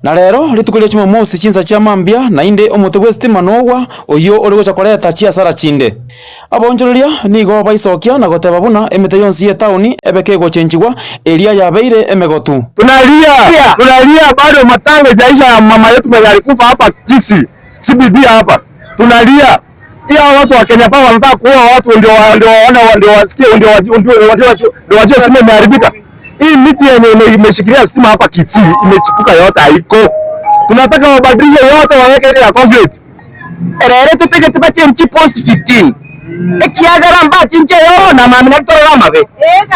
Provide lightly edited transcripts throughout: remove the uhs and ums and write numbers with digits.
Na rero ritukulia Jumamosi chinza cha mambia na inde omote westima nowa oyo ori gocha koreta chia sara chinde abonjoria nigo baisokia na goteba buna emete yonsi ya tauni ebeke gochenjigwa eria yabeire emegotu tunalia bado matanga jaisha mama yetu alikufa hapa Kisii CBD hapa tunalia pia watu wa Kenya Power wanataka kuoa watu ndio wasikie ndio wajue stima imeharibika. Hii miti yenye imeshikilia stima hapa Kisii imechipuka yote haiko. Tunataka wabadilishe yote waweke ile ya concrete. Erere tupeke tupatie nchi post 15. Ekiagara mbati nje yo na mami nakitora mabe.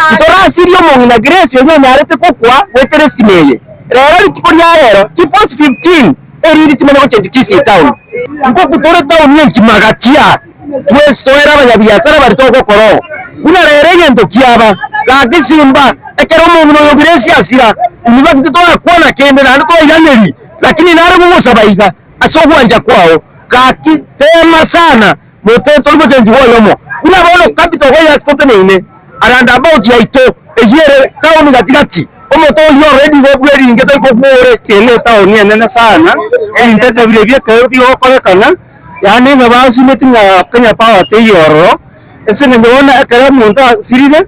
Kitora sirio mongi na grace yenye nyarete kokwa wetere stimeye. Rero kikoria rero nchi post 15 eriri timene ko change Kisii town. Nko kutore town yenki magatia. Twes toera abanyabiashara bari tokokoro. Una rero ngento kiaba. Kagisimba ekero mungu no grace asira. Univa kitoa kuona kende na ndiko iraneri. Lakini nare ngusabaiga asogwanja kwao. Kaki tema sana. Moteto liko change woyomo. Una bono capital hoya stop nene. Around about ya ito. Ejere town gatigati. Omoto yo already go ready ingeta ko bore kene town ni nene sana. Intete vile vile kayo ko kana. Yani ngabasi metinga Kenya Power te yoro. Ese ngeona ekara munta sirine.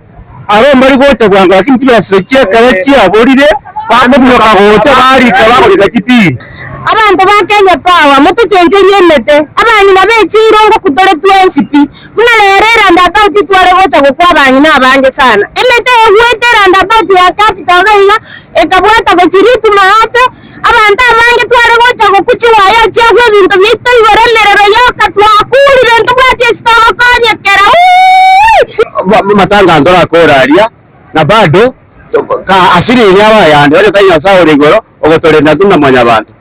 Aro mbari gocha gwanga lakini tiba swechia kalachia borire. Bako byoka gocha bari kala ko kiti. Abantu ba Kenya Power mutu chenjerie mete abani nabechiro ngo kutore TNCP muna lerera ndabauti tware gocha gukwa abani nabange sana emete gwetera ndabauti ya capital gaiga ekabwata gochiritu mahate abantu abange tware gocha gukuchi waya cyagwe bintu bito iweremerero yoka twakuri bintu bwati stoko kanye kera matanga ndora koraria na bado ka asiri yawa yande wale tanya sawo rigoro ogotore na tuna mwanya bantu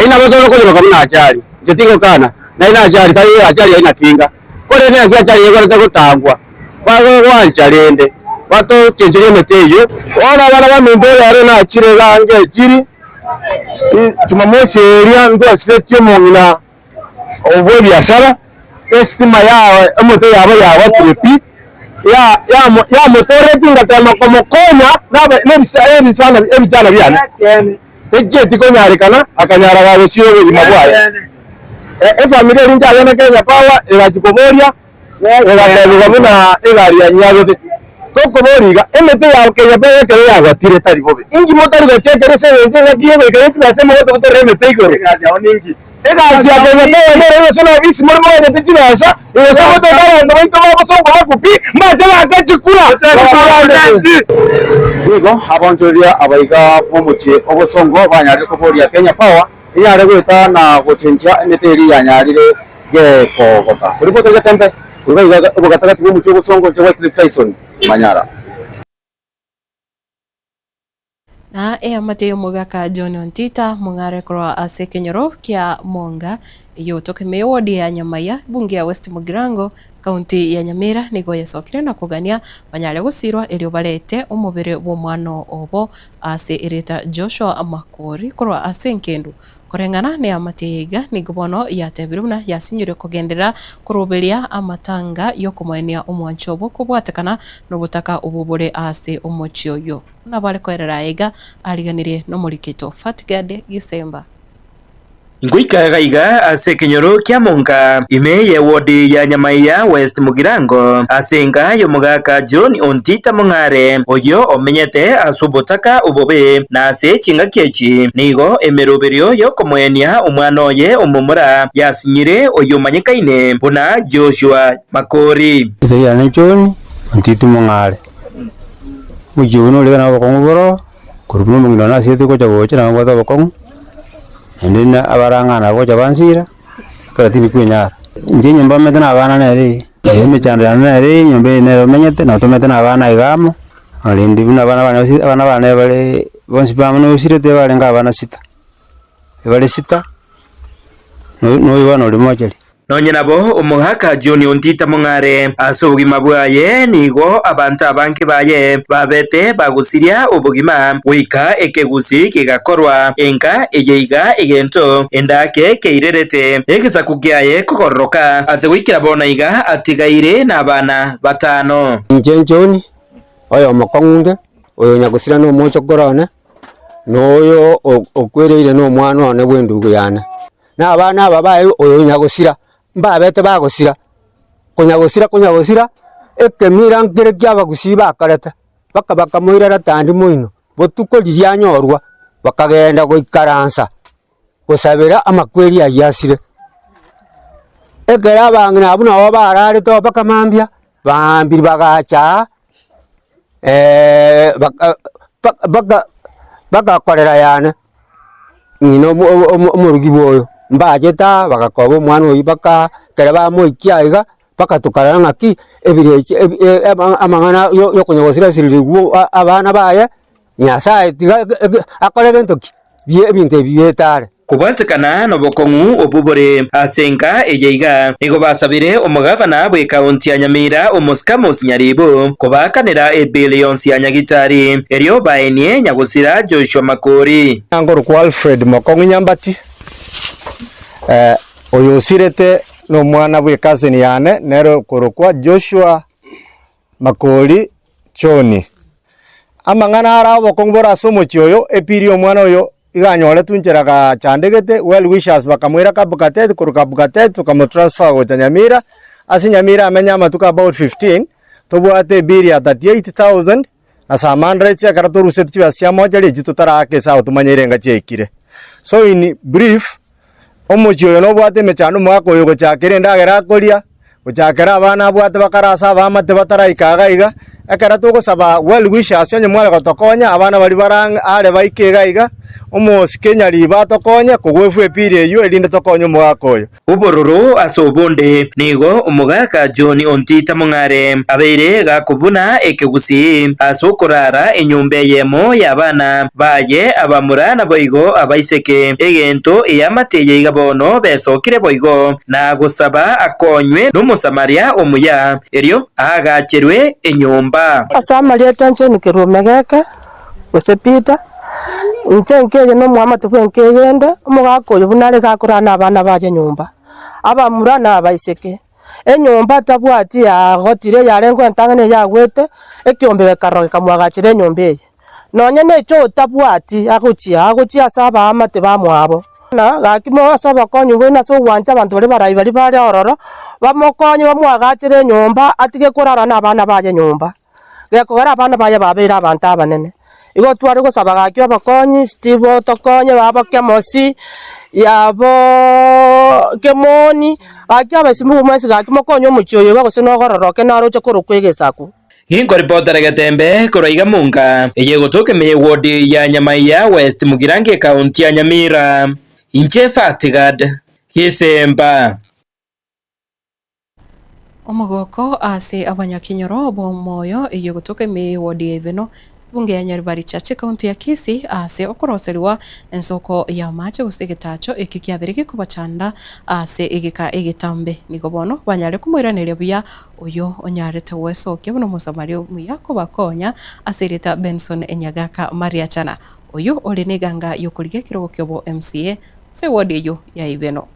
ina botoro ko baka muna achari jetiko kana na ina achari kai achari ina kinga kore ne akya achari yego ta gutangwa bago wancharende bato chenjire meteyo ora bana ba mimbere are na achire gange jiri Jumamosi eria ndo asitio mungina obwe biashara estima yao emote yabo tripi ya motore tinga tema como konya na sana ebitana byana teje tiko nyari kana akanyara gawe sio bwe mabwaya familia rinja yana Kenya Power irajikomoria erateruga muna egari ya nyagote tokoboriga emete ya Kenya Power kere ya gwatire tari bobe ingi motari gachekere se wenje ngagiye beke twase moto gutore emete igore gazi oningi egasi ya Kenya Power nero sona bisi mormo ya tejibasa iweso moto dara ndo into babo songo bakupi mate bakachikura Nigo abonjoria abaiga bomuchie obosongo banyari koboria Kenya Power iyare gwita na gochenja emeteri yanyarire gekogota kuripoto gatembe ubaiga obogatagati bomuchie obosongo je Wycliffe Tyson Manyara na Mateo Mugaka John Ontita mungare kwa ase Kenyoro kia Monga yotoke mewodi ya Nyamaya bunge ya West Mugirango kaunti ya Nyamira nigo yasokire na kugania banyale gusirwa elio balete umubere w'omwano obo ase ireta Joshua Makori kwa ase Nkendu korengana ne amatega nigobono yatebiruna yasinyure kugendera kuroberia amatanga yokumwenia omwanchobo kubwatekana nobutaka ububure ase omochioyo nabale kwerera ega aliganirie no murikito Fatgade Gisemba Nguika gaiga ase Kenyoro kia Monga ime ye wodi ya Nyamaya West Mugirango asenga yo Mugaka John Ontita Mungare oyo omenyete asubotaka ubobe na ase chinga kechi nigo emeroberio yo komwenia umwano ye umumura yasinyire oyo manyekaine buna Joshua Makori ya ne John Ontita Mungare ujuno le na bakongoro kurubuno mungina siete ko chagoche na ngwata bakong ndina abarangana ko chabansira karatini kwenyara nje nyumba metena abana nere emichandana nere nyumba nere menyete na tometena abana igamo alindi buna abana bale bonsi pamano usirete bale ngabana sita bale sita no ibano limocheli Nonye nabo umuhaka John Ontita Mungare ase ubugima bwaye nigo abantu abanke baye babete bagusiria ubugima wika ekegusi kigakorwa enka eyeiga egento endake keirerete ekisaku kyaye kokoroka ase wikira bona iga atigaire na abana batano John oyo mokongunde oyo nyagusira no mocho korone noyo okwereire no mwana one bwendugu yana na abana babaye oyo nyagusira mbabete bagusira kunyagusira ekemira ngire ky'abagusiba akareta baka moirera tandi moino botuko lyanyorwa bakagenda goikaransa kusabira amakweri ayasire ekera bangina abuna wabarare to bakamambya bambiri bagacha baka korera yana ngino omurugi boyo mbajeta bagakoba mwana oyi baka kereba moikiaiga baka tukaranga ki ebireche amangana yo kunyogosira siririgu abana baye nyasaye tiga akorege ntoki bie binte bietare kubantikana no bokongu obubore asenka eyeiga nigo basabire omugavana bwe kaunti ya Nyamira Omusikamos Nyaribo kubakanira ebillions ya Nyagitari eryo baenie Nyagusira Joshua Makori angoro kwa Alfred Mokongu Nyambati oyo sirete no mwana bwe cousin yane nero korokwa Joshua Makori Choni amangana ara bokongu bora somo chyoyo epiri omwana oyo iganyore tuncheraga chandegete well wishers bakamwira kabukatete kuruka bukatete tukamo transfer go Nyamira asi Nyamira amenya matuka about 15 tobwate biri ya 38000 na samandre cha karato ruset chwa sia moja le jitutara ke sa utumanyerenga chekire so in brief omochyo no bwate mechano mwako yo chakire ndagera koria uchakera abana bwate bakarasa bamate bataraikaga iga akarato go saba well wishers onye mwale gotokonya abana bali barang are baikega iga omosikenya liba tokonya kugwefu epire eyo elinde tokonya mwako oyo ubororo asobonde nigo omugaka John Ontita Mung'are abeire gakubuna ekigusi asokorara enyumba yemo yabana baye abamurana boigo abaiseke egento eyamateye igabono besokire boigo na gusaba akonywe n'umusamaria omuya eryo agacherwe enyumba asamaria tanje nikirumegeka gusepita ncenkeje no mwama tubwenkegende umugako oyo bunare gakurana abana baje nyumba abamurana abaiseke enyumba tabwati ya gotire yarengwa ntangane yagwete ekyombe karoge kamwagachire nyumba eye nonye necho tabwati aguchi asaba amate bamwabo na gakimo asaba konyu bwena so wanja abantu bari bari ororo bamokonye bamwagachire nyumba atige kurarana abana baje nyumba gekogera abana baje babera abantu abanene igo twari gusaba gakyo abakonyi Steve tokonye baba kemosi yabo kemoni akya basimu mwesi gakimo konyo mucyoyo bagose no gororoke naro cyo kurukwegesaku Hinko reporter Gatembe Koroiga Munga yego toke me ward ya Nyamaiya West Mugirange County ya Nyamira inche Fatigad Hisemba omugoko ase abanyakinyoro bo moyo yego toke me ward ya Ibeno bunge ya Nyaribari Chache County ya Kisii ase okoroseriwa ensoko ya mache gusegetacho ikikiabiriki kubachanda ase igika igitambe nigo bono banyare kumwiranire buya uyo onyarete wesoke buno musamario muyako bakonya asirita Benson Enyagaka Mariachana uyo olineganga yokulige kirogo kyobo MCA se wodi yo ya Ibeno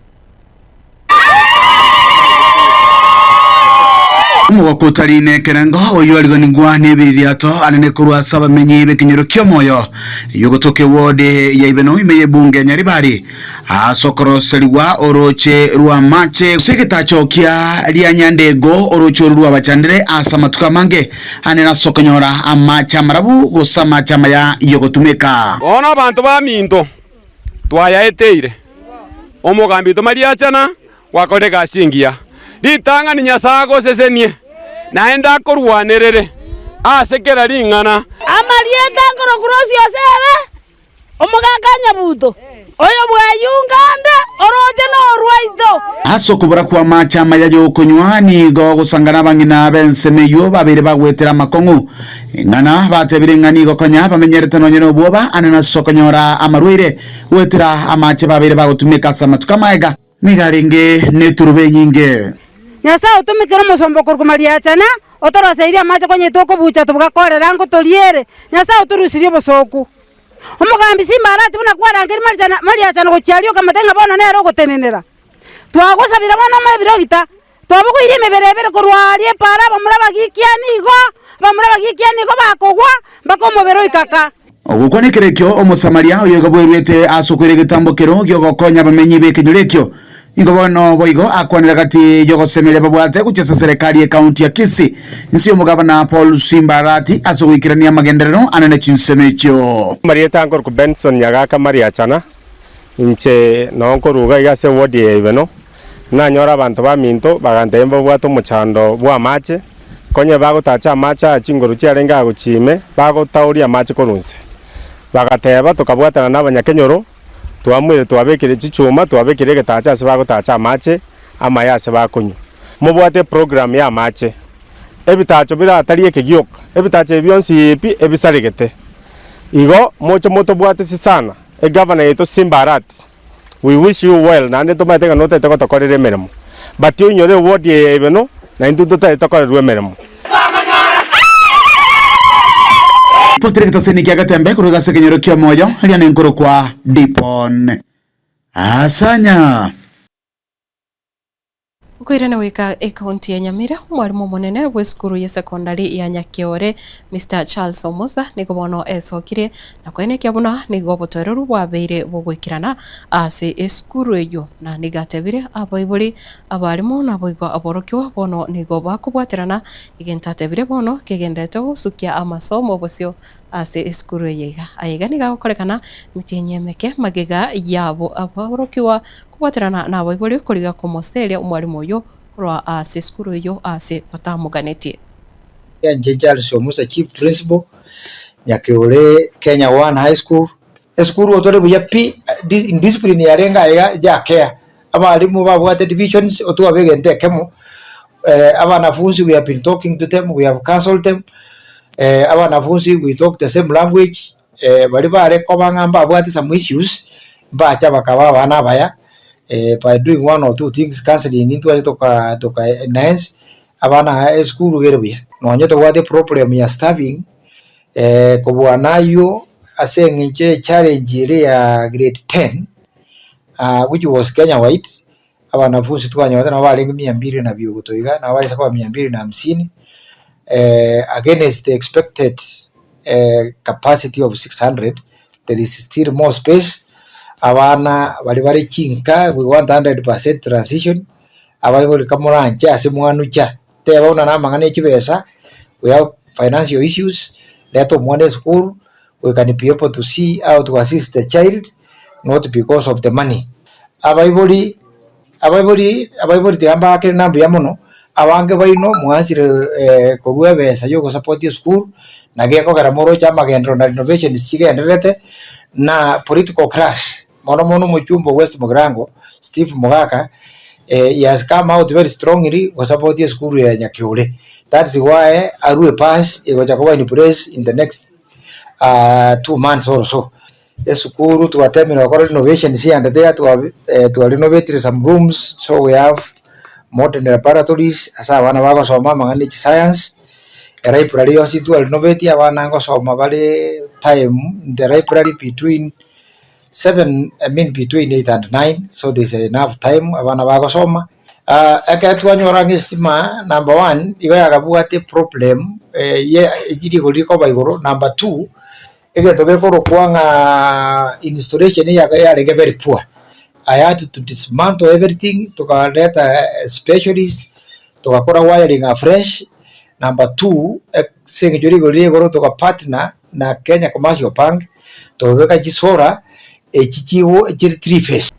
Omugoko tarine kerengo oyo aligonigwa nebiriato anene kurwa saba menyi bekinyero kyomoyo yogotoke wode ya Ibeno imeye bunge Nyaribari asokoro seriwa oroche rwa mache seketacho kia lia nyandego orocho rwa bachandire asamatuka mange anena sokonyora amacha marabu gosama chama ya yogotumeka ona abantu ba minto twaya eteire omugambi to Mariachana wakore gasingia litanga ni nyasago sesenie naenda korwanerere asekera lingana amalieta ngoro kurosi osebe omugakanya buto oyo bwayungande oroje no rwaito asokubura kwa machama ya yokonywani go gusangana bangina bensemeyo babere bagwetera makongu ngana batebire ngani go konya bamenyerete nonye no boba anana sokonyora amarwire wetera amache babere bagutumika samatuka maega migarenge neturube nyinge nyasa utumikira musombo Mariachana otoroseiria amache konye toko bucha tugakorera ngo toriere nyasa uturusirie bosoku omugambi simbarati buna kwarangeri Mariachana gochiario kamatenga bono nero gotenenera twagosabira bana mabirogita tobuko ire meberebere korwarie para bamura bagikianigo bakogwa bakomobero ikaka ogukwa ni kirekyo omusamaria oyo gabwirwete asukwire gitambukiro gyo gokonya bamenyi bekinyorekyo ingo bono boigo akwanira gati yogosemerera babwate guchesa serikali ya kaunti ya Kisii nsi omugabana Paul Simbarati asugwikirania magenderero anene chinsemekyo Marieta ngor ku Benson nyagaka Maria chana inche nonko ruga igase wodi ebeno nanyora abantu baminto bagantemba bwato muchando bwa mache konye bagutacha macha achinguru chiarenga guchime bagotauria mache korunse bagateba tukabwatana n'abanyakenyoro twamwire twabekire chichuma twabekire getacha se bagutacha mache amayase bakunyu mubwate program ya mache ebitacho biratariye kigioka ebitacho byonsi epi ebisaregete igo moto bwate sisana governor yetu Simbarati we wish you well nande tumateka note tokotorere meremo but you nyore word ebeno na induto tokorerwe meremo Potrikta seniki agatembe kuruga sekenyero kya moyo hali anenkoro kwa Dipon Asanya Ukwirana wika ekaunti ya Nyamira mwarimu munene w'esukuru ya sekondari ya Nyakiore Mr. Charles Omosa nigo bono esokire na kwene kyabuna nigo botorero bwabeire bugwikirana ase esukuru eyo na nigatebire abaibuli abarimu na boigo aborokyo bono nigo bakubwaterana igentatebire bono kegendete gusukia amasomo bosio ase esukuru yega ayega nigakorekana mitinyemeke magega yabo aborokiwa kubaterana na abaibuli kuriga kumosteria umwarimu yo kurwa ase esukuru yo ase batamuganetie Nje Charles Omusa chief principal Nyakiore Kenya 1 high school esukuru otore buya pi discipline yarenga ya care abarimu babwate divisions otu abegente kemo abanafunzi we have been talking to them, we have counseled them abanafunzi we talk the same language bari bare ko bangamba abwate some issues bacha bakaba bana baya by doing one or two things counseling into toka nice abana school gerebuya no nyoto wate problem ya staffing kubwanayo asenge challenge ile ya grade 10 which was Kenya wide abanafunzi twanyota na barenga 200 na byo gutoiga na bari sakwa 250 against the expected capacity of 600 there is still more space abana bari kinka we 100% transition abari bari kamuranje ase mwana ucha tebona na mangane kibesa we have financial issues that of one school we can be able to see how to assist the child not because of the money abaibori tiamba akere nambu ya mono abange baino mwasire korwe besa yo support your school na geko garamoro chama gendro na renovation sigenderete na political crash mono muchumbo West Mugirango Steve Mugaka he has come out very strongly to support your school ya Nyakiore. That's why Arue Pass ikojakuwa in place in the next 2 months or so. School to a terminal renovation here and there to renovate some rooms, so we have modern laboratories asa wana wako soma manganage science library also to renovate abana ngo soma bale time the library between 8 and 9, so there's enough time abana wako soma akatwa nyorange stima number 1 iwe akabuate problem ye ejiri goliko baigoro number 2 egetoke koro kwanga installation ya rege very poor. I had to dismantle everything to get a specialist to akora wiring afresh. Number 2 sengejori goro to partner na Kenya Commercial Bank to weka jisora echichiwo ejiri 3 phase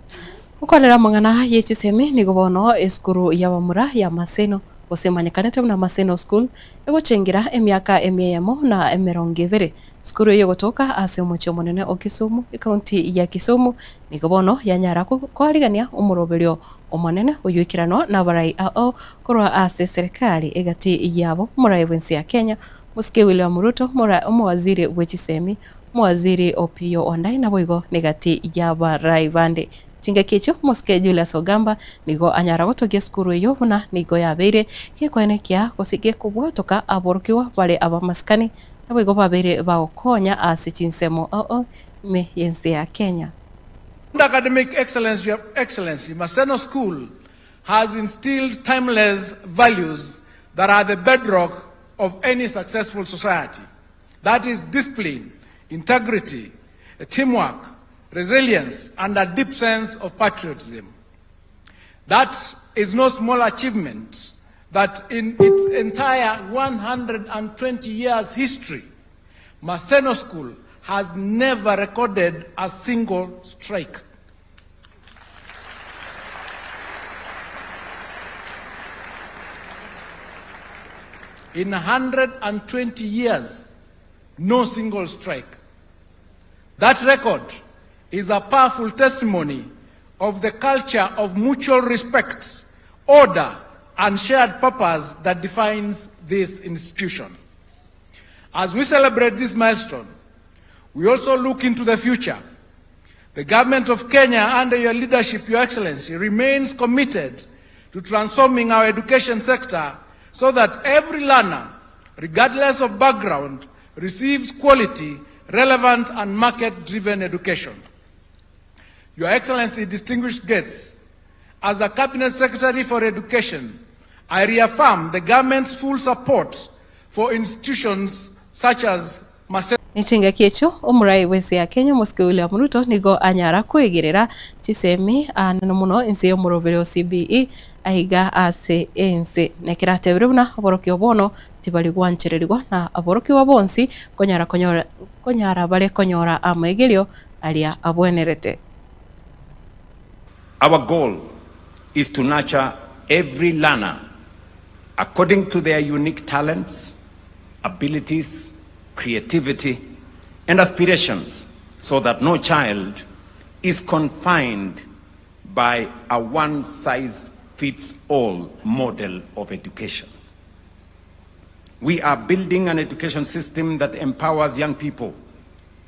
ukorera mangana yechiseme nigo bono esukuru ya Bamura ya Maseno gosemanyikanete na Maseno school egocengira emyaka emyemo na emerongevere skuru yo gotoka ase umucho munene o Kisumu ikaunti ya Kisumu nigo bono yanyara kwarigania umuroberio omonene oyukirano na barai ao korwa ase serikali egati yabo murai wensi ya Kenya Musike William Ruto waziri wechisemi mwaziri Opiyo Ondai na boigo negati ya barai bande Chinga kicho Musike Julius Ogamba nigo anyara gotogia skuru yo buna nigo yabeire kikwene kia gosige kubwotoka aborokiwa bale abamaskani naboigo babere baokonya ase chinsemo me yense ya Kenya. Academic excellency Maseno School has instilled timeless values that are the bedrock of any successful society. That is discipline, integrity, teamwork, resilience, and a deep sense of patriotism. That is no small achievement that in its entire 120 years history, Maseno School has never recorded a single strike. In 120 years, no single strike. That record is a powerful testimony of the culture of mutual respect, order, and shared purpose that defines this institution. As we celebrate this milestone, we also look into the future. The government of Kenya, under your leadership, Your Excellency, remains committed to transforming our education sector so that every learner, regardless of background, receives quality, relevant, and market-driven education. Your Excellency, distinguished guests, as a Cabinet Secretary for Education, I reaffirm the government's full support for institutions such as Maseno. Nichinga kiecho omurai wensi ya Kenya Mosque William Ruto nigo anyara kwegirira tisemi anano muno insi yo murobero CBE aiga ase ense nekirate biruna aboroki obono tibali gwanchererirwa na aboroki wabonsi konyara bale konyora amegelio alia abwenerete. Our goal is to nurture every learner according to their unique talents, abilities, creativity, and aspirations, so that no child is confined by a one-size-fits-all model of education. We are building an education system that empowers young people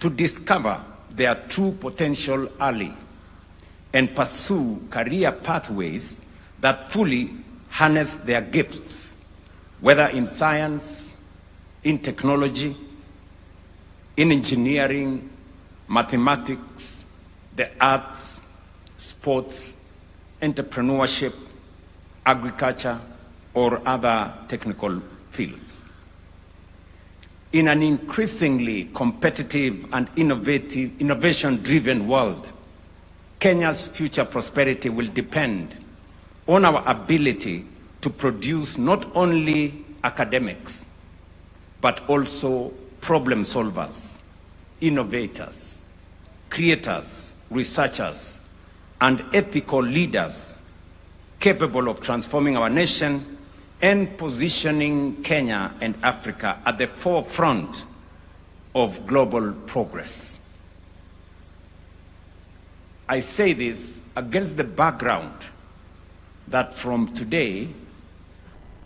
to discover their true potential early and pursue career pathways that fully harness their gifts, whether in science, in technology, in engineering, mathematics, the arts, sports, entrepreneurship, agriculture, or other technical fields. In an increasingly competitive and innovation-driven world, Kenya's future prosperity will depend on our ability to produce not only academics, but also problem solvers, innovators, creators, researchers, and ethical leaders capable of transforming our nation and positioning Kenya and Africa at the forefront of global progress. I say this against the background that from today,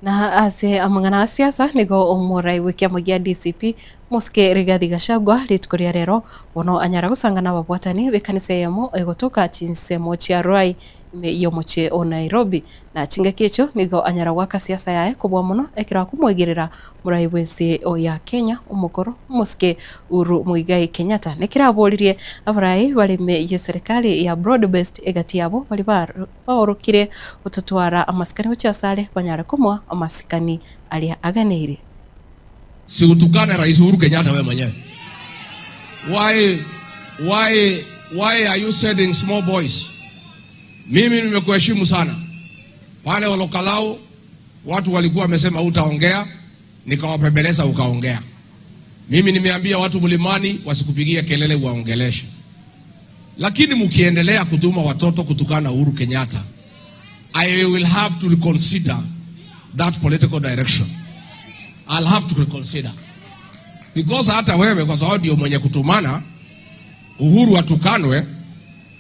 na ase amangana siasa nigo omurai wikia mugia DCP Mosque Rigathi Gachagua ritukuria rero wono anyara gusangana babwatani bekanise yamo egotoka chinsemo chia Ruai iyo moche o Nairobi na chinga kecho nigo anyara waka siasa yae kubwa muno ekira kumwegirira murai wensi o ya Kenya umukoro Mosque Uhuru Muigai Kenyatta nekira abolirie abarai bali me ye serikali ya broad based egati yabo bali baorokire utotwara amasikani uchi asale banyara kumwa amasikani alia aganeire. Si utukane Rais Uhuru Kenyatta wewe mwenyewe. Why are you sending small boys? Mimi nimekuheshimu sana. Pale Olokalao watu walikuwa wamesema utaongea, nikawapembeleza ukaongea. Mimi nimeambia watu Mlimani wasikupigie kelele waongeleshe. Lakini mkiendelea kutuma watoto kutukana Uhuru Kenyatta, I will have to reconsider that political direction. I'll have to reconsider. Because hata wewe kwa sababu ndio mwenye kutumana Uhuru atukanwe,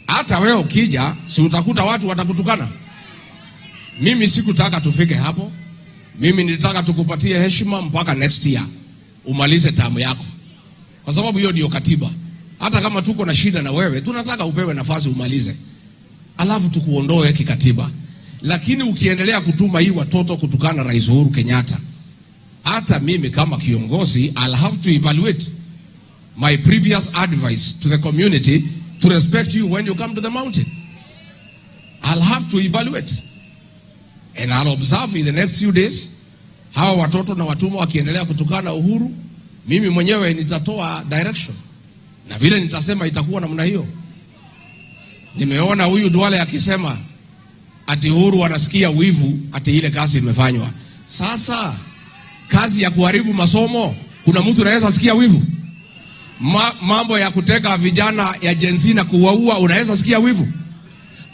hata wewe ukija si utakuta watu watakutukana. Mimi sikutaka tufike hapo. Mimi nilitaka tukupatie heshima mpaka next year umalize tamu yako. Kwa sababu hiyo ndio katiba. Hata kama tuko na shida na wewe, tunataka upewe nafasi umalize. Alafu tukuondoe kikatiba. Lakini ukiendelea kutuma hii watoto kutukana Rais Uhuru Kenyatta, hata mimi kama kiongozi, I'll have to evaluate my previous advice to the community to respect you when you come to the mountain. I'll have to evaluate. And I'll observe in the next few days hawa watoto na watumwa wakiendelea kutukana Uhuru, mimi mwenyewe nitatoa direction. Na vile nitasema itakuwa namna hiyo. Nimeona huyu Duale akisema ati Uhuru wanasikia wivu ati ile kazi imefanywa. Sasa kazi ya kuharibu masomo, kuna mtu anaweza sikia wivu? Mambo ya kuteka vijana ya Gen Z na kuwaua, unaweza sikia wivu?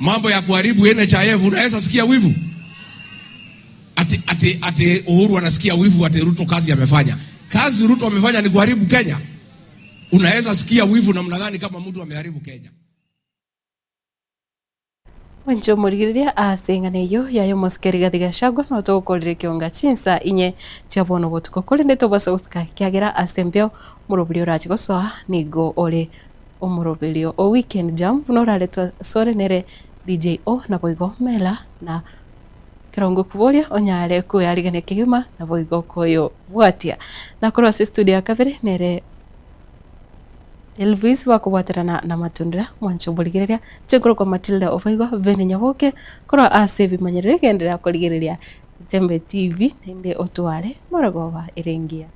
Mambo ya kuharibu NHIF, unaweza sikia wivu? Ati Uhuru anasikia wivu ati Ruto kazi amefanya. Kazi Ruto amefanya ni kuharibu Kenya. Unaweza sikia wivu namna gani kama mtu ameharibu Kenya? Wancho murigiriria asenganeyo yayo musikeri Gachagua no tugukorire kionga chinsa inye chabono botuko kuri ndeto basa usika kiagera asembeo murubiri urachi gosoa nigo ore umurubirio o weekend jam no raletwa sore nere DJ O na boigo mela na kirongo kuboria onyare ku yarigane kigima na boigo koyo bwatia na koro studio ya kabere nere Elvis wakubatarana na matundira mwancho boligereria chekoro kwa Matilda Ovaigo vene nyaboke koro asevi manyerere kendera koligereria Tembe TV nende otware maragoba irengia.